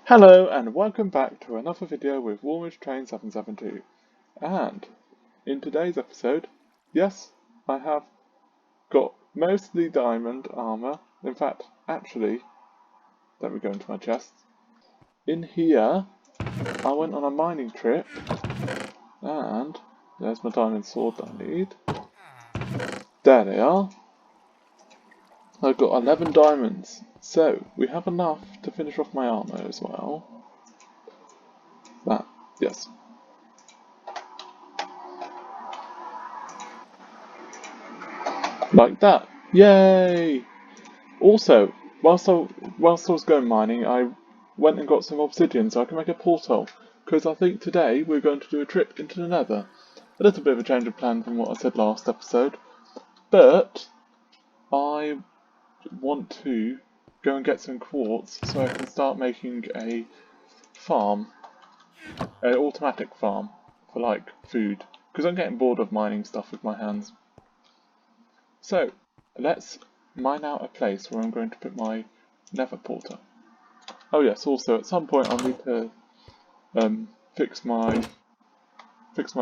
Hello and welcome back to another video with Warmish Train 772. And in today's episode, yes, I have got mostly diamond armor. In fact, actually, let me go into my chest. In here, I went on a mining trip and there's my diamond sword that I need. There they are. I've got 11 diamonds, so we have enough to finish off my armor as well. Yes. Like that. Yay! Also, whilst I was going mining, I went and got some obsidian so I can make a portal. Because I think today we're going to do a trip into the Nether. A little bit of a change of plan from what I said last episode. But I want to go and get some quartz so I can start making a farm. An automatic farm for like food. Because I'm getting bored of mining stuff with my hands. So, let's mine out a place where I'm going to put my nether portal. Oh yes, also at some point I'll need to fix my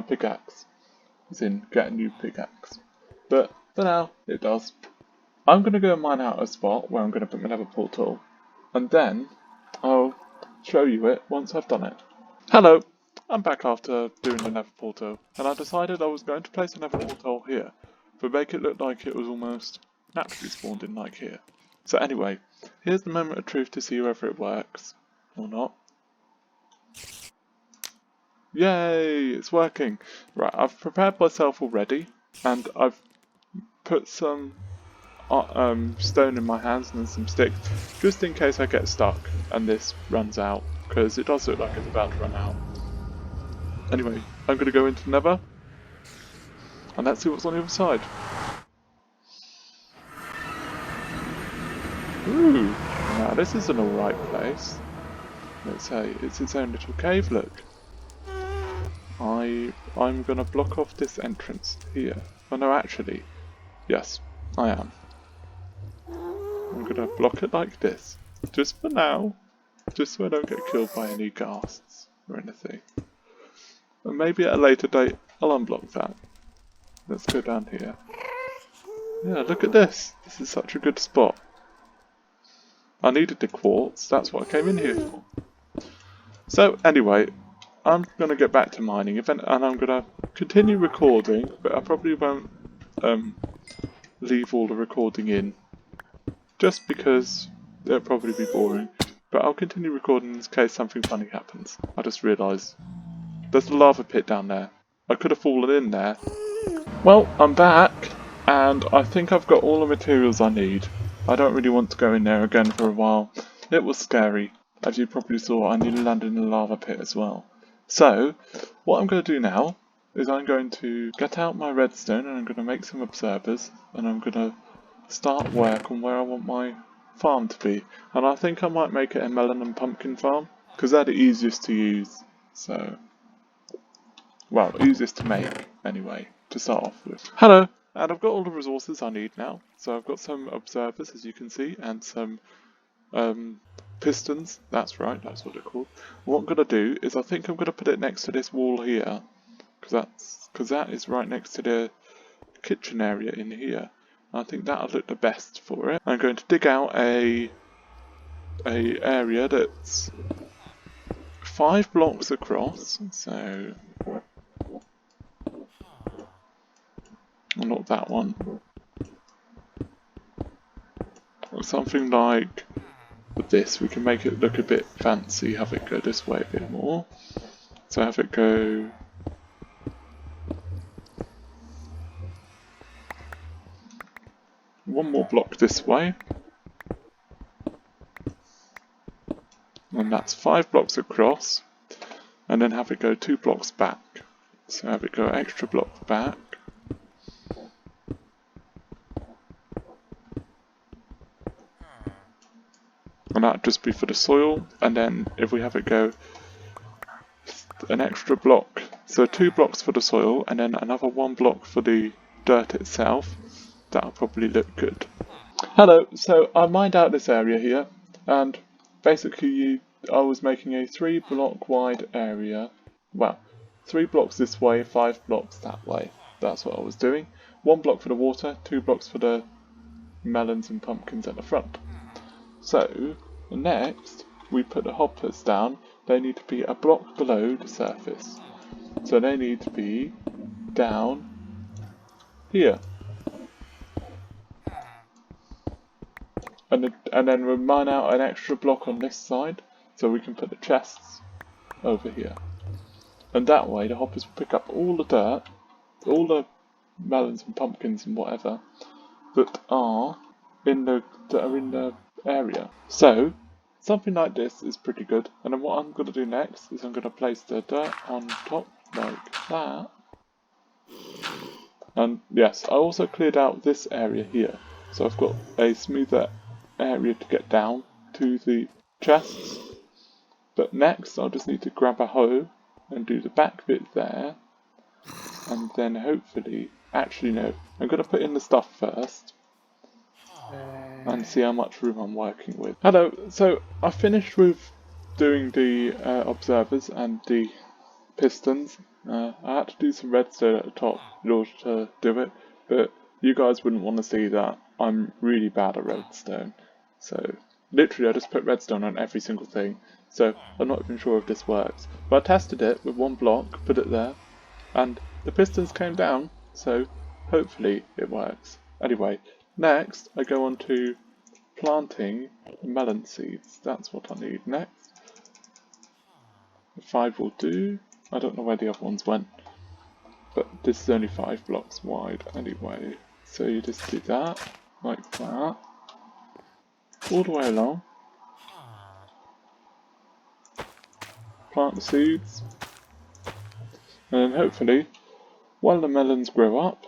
pickaxe. As in, get a new pickaxe. But for now, it does. I'm going to go and mine out a spot where I'm going to put my nether portal. And then, I'll show you it once I've done it. Hello! I'm back after doing the nether portal. And I decided I was going to place a nether portal here. But make it look like it was almost naturally spawned in like here. So anyway, here's the moment of truth to see whether it works or not. Yay, it's working. Right, I've prepared myself already and I've put some stone in my hands and some sticks just in case I get stuck and this runs out, because it does look like it's about to run out. Anyway, I'm going to go into Nether and let's see what's on the other side. Ooh, now this is an alright place. Let's say it's its own little cave, look. I'm gonna block off this entrance here. Oh no, actually, yes, I am. I'm gonna block it like this, just for now, just so I don't get killed by any ghasts or anything. And maybe at a later date, I'll unblock that. Let's go down here. Yeah, look at this. This is such a good spot. I needed the quartz, that's what I came in here for. So anyway, I'm going to get back to mining and I'm going to continue recording, but I probably won't leave all the recording in, just because it'll probably be boring. But I'll continue recording in case something funny happens. I just realised there's a lava pit down there. I could have fallen in there. Well, I'm back, and I think I've got all the materials I need. I don't really want to go in there again for a while. It was scary. As you probably saw, I nearly landed in the lava pit as well. So, what I'm going to do now is I'm going to get out my redstone and I'm going to make some observers and I'm going to start work on where I want my farm to be. And I think I might make it a melon and pumpkin farm, because they're the easiest to use. So, well, easiest to make anyway, to start off with. Hello! And I've got all the resources I need now. So I've got some observers, as you can see, and some pistons. That's right, that's what they're called. What I'm going to do is I think I'm going to put it next to this wall here, because that is right next to the kitchen area in here. I think that'll look the best for it. I'm going to dig out a area that's 5 blocks across, so well, not that one. Or something like this. We can make it look a bit fancy, have it go this way a bit more. So have it go one more block this way. And that's 5 blocks across. And then have it go 2 blocks back. So have it go extra block back. And that'd just be for the soil, and then if we have it go an extra block, so 2 blocks for the soil and then another 1 block for the dirt itself, that'll probably look good. Hello, so I mined out this area here, and basically I was making a 3-block wide area. Well, 3 blocks this way, 5 blocks that way. That's what I was doing. 1 block for the water, 2 blocks for the melons and pumpkins at the front. So, next, we put the hoppers down. They need to be a block below the surface. So they need to be down here. And then we'll mine out an extra block on this side, so we can put the chests over here. And that way the hoppers will pick up all the dirt, all the melons and pumpkins and whatever that are in the area. So something like this is pretty good. And then what I'm going to do next is I'm going to place the dirt on top like that. And yes, I also cleared out this area here, so I've got a smoother area to get down to the chests. But next I'll just need to grab a hoe and do the back bit there, and then hopefully, actually no, I'm going to put in the stuff first and see how much room I'm working with. Hello, so I finished with doing the observers and the pistons. I had to do some redstone at the top in order to do it, but you guys wouldn't want to see that. I'm really bad at redstone, so literally I just put redstone on every single thing, so I'm not even sure if this works. But I tested it with 1 block, put it there, and the pistons came down, so hopefully it works. Anyway, next I go on to planting melon seeds. That's what I need next. 5 will do. I don't know where the other ones went, but this is only 5 blocks wide anyway. So you just do that, like that, all the way along. Plant the seeds, and then hopefully, while the melons grow up,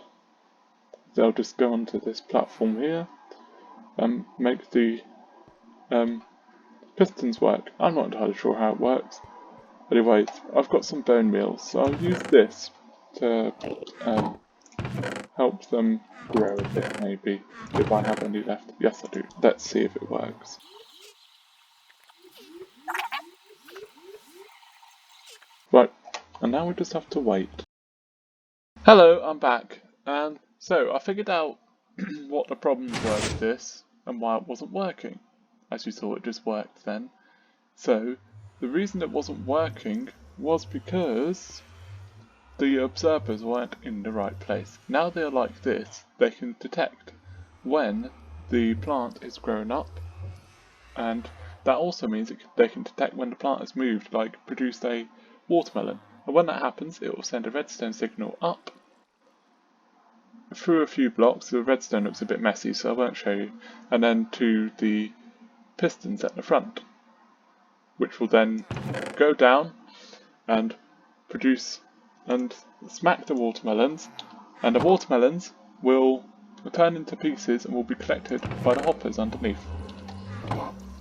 they'll just go onto this platform here and make the pistons work. I'm not entirely sure how it works. Anyway, I've got some bone meal, so I'll use this to help them grow a bit, maybe, if I have any left. Yes, I do. Let's see if it works. Right, and now we just have to wait. Hello, I'm back, and so I figured out what the problems were with this and why it wasn't working. As you saw, it just worked then. So, the reason it wasn't working was because the observers weren't in the right place. Now they're like this, they can detect when the plant is grown up, and that also means they can detect when the plant has moved, like produced a watermelon. And when that happens, it will send a redstone signal up through a few blocks. The redstone looks a bit messy, so I won't show you, and then to the pistons at the front, which will then go down and produce and smack the watermelons, and the watermelons will turn into pieces and will be collected by the hoppers underneath.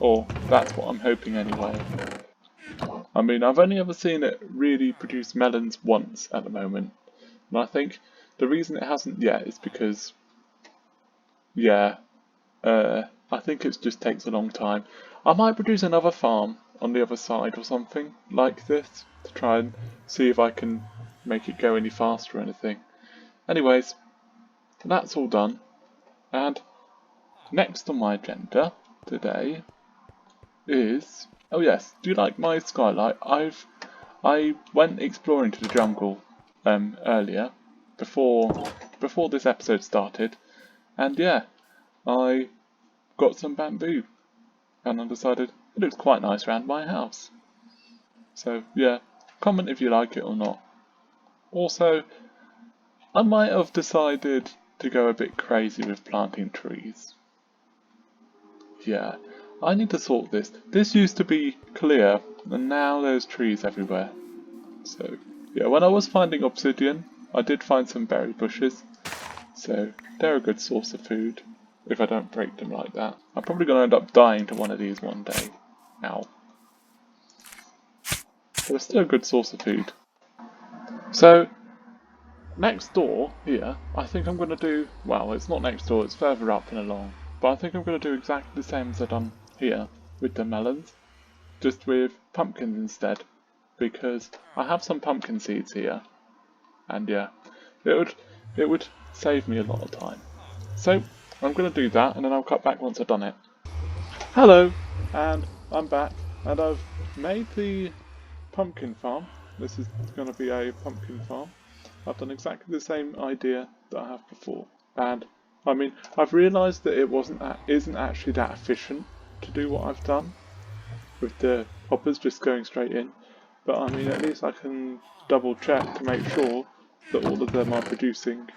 Or that's what I'm hoping anyway. I mean, I've only ever seen it really produce melons once at the moment, and I think the reason it hasn't yet is because, yeah, I think it just takes a long time. I might produce another farm on the other side or something like this to try and see if I can make it go any faster or anything. Anyways, that's all done, and next on my agenda today is, oh yes, do you like my skylight? I went exploring to the jungle earlier before this episode started, and yeah, I got some bamboo, and I decided it looks quite nice around my house. So yeah, comment if you like it or not. Also, I might have decided to go a bit crazy with planting trees. Yeah, I need to sort this. This used to be clear, and now there's trees everywhere. So yeah, when I was finding obsidian, I did find some berry bushes, so they're a good source of food if I don't break them like that. I'm probably going to end up dying to one of these one day. Ow. But it's still a good source of food. So, next door here, I think I'm going to do, well, it's not next door, it's further up and along, but I think I'm going to do exactly the same as I've done here with the melons. just with pumpkins instead, because I have some pumpkin seeds here, and yeah, it would save me a lot of time. So I'm going to do that, and then I'll cut back once I've done it. Hello, and I'm back, and I've made the pumpkin farm. This is going to be a pumpkin farm. I've done exactly the same idea that I have before, and I mean, I've realised that isn't actually that efficient to do what I've done with the hoppers just going straight in. But I mean, at least I can double check to make sure that all of them are producing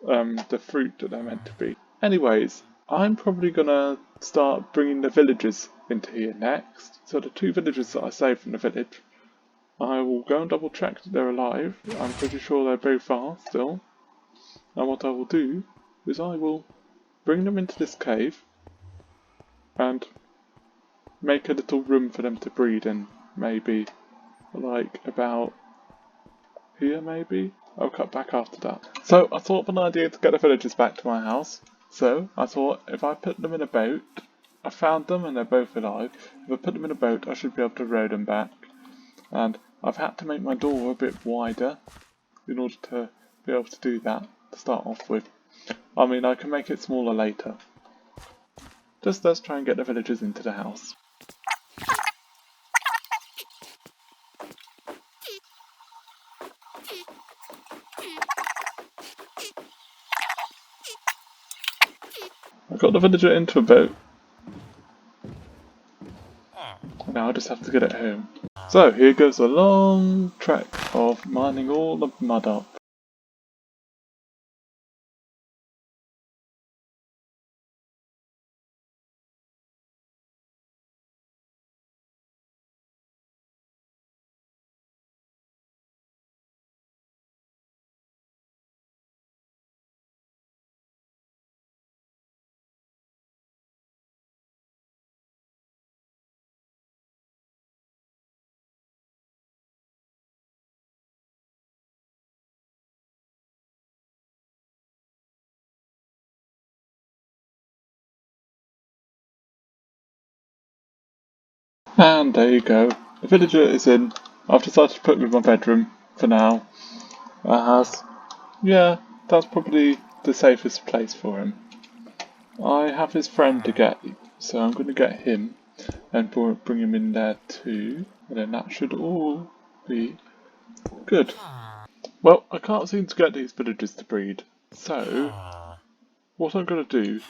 the fruit that they're meant to be. Anyways, I'm probably gonna start bringing the villagers into here next. So the 2 villagers that I saved from the village, I will go and double check that they're alive. I'm pretty sure they both are still. And what I will do is I will bring them into this cave and make a little room for them to breed in, maybe like about here maybe? I'll cut back after that. So I thought of an idea to get the villagers back to my house. So I thought if I put them in a boat, I found them and they're both alive. If I put them in a boat I should be able to row them back. And I've had to make my door a bit wider in order to be able to do that to start off with. I mean, I can make it smaller later. Just let's try and get the villagers into the house. I got the villager into a boat. Now I just have to get it home. So here goes a long trek of mining all the mud up. And there you go. The villager is in. I've decided to put him in my bedroom for now. Yeah, that's probably the safest place for him. I have his friend to get, so I'm going to get him and bring him in there too. And then that should all be good. Well, I can't seem to get these villagers to breed, so what I'm going to do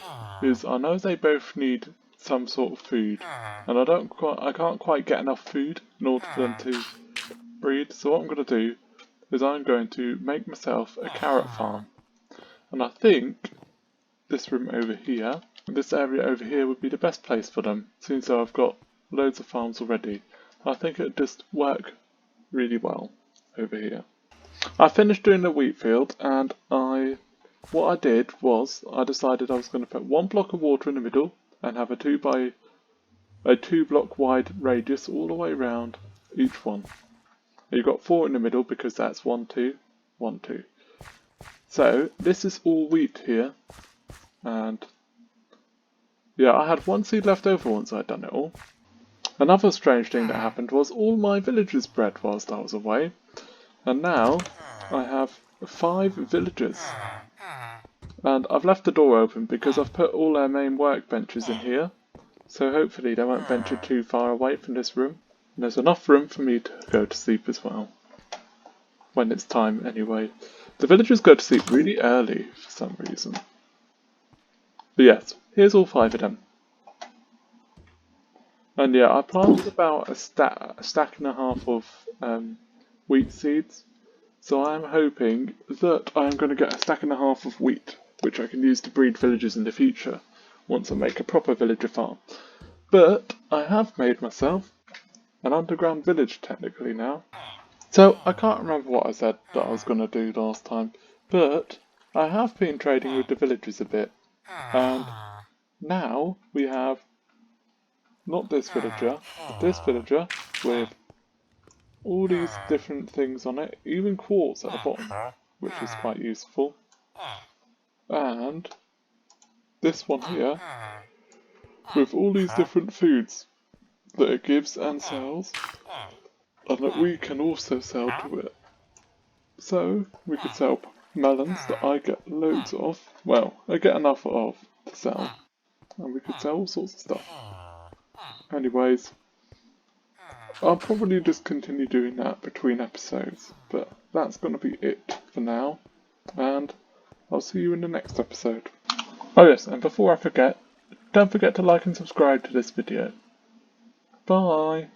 is I know they both need some sort of food, and I can't quite get enough food in order for them to breed. So what I'm going to do is I'm going to make myself a carrot farm, and I think this room over here, this area over here would be the best place for them, since I've got loads of farms already. I think it would just work really well over here. I finished doing the wheat field, and what I did was I decided I was going to put 1 block of water in the middle and have a 2 block wide radius all the way around each one. You've got 4 in the middle because that's 1, 2, 1, 2. So this is all wheat here, and yeah, I had 1 seed left over once I'd done it all. Another strange thing that happened was all my villagers bred whilst I was away, and now I have 5 villagers. And I've left the door open because I've put all their main workbenches in here, so hopefully they won't venture too far away from this room. And there's enough room for me to go to sleep as well, when it's time anyway. The villagers go to sleep really early for some reason. But yes, here's all 5 of them. And yeah, I planted about a stack and a half of wheat seeds, so I'm hoping that I'm going to get a stack and a half of wheat, which I can use to breed villagers in the future, once I make a proper villager farm. But I have made myself an underground village technically now. So I can't remember what I said that I was going to do last time, but I have been trading with the villagers a bit, and now we have not this villager, but this villager with all these different things on it, even quartz at the bottom, which is quite useful. And this one here with all these different foods. that it gives and sells, and that we can also sell to it. So, we could sell melons that I get loads of, well, I get enough of to sell, and we could sell all sorts of stuff. Anyways, I'll probably just continue doing that between episodes, but that's going to be it for now, and I'll see you in the next episode. Oh yes, and before I forget, don't forget to like and subscribe to this video. Bye!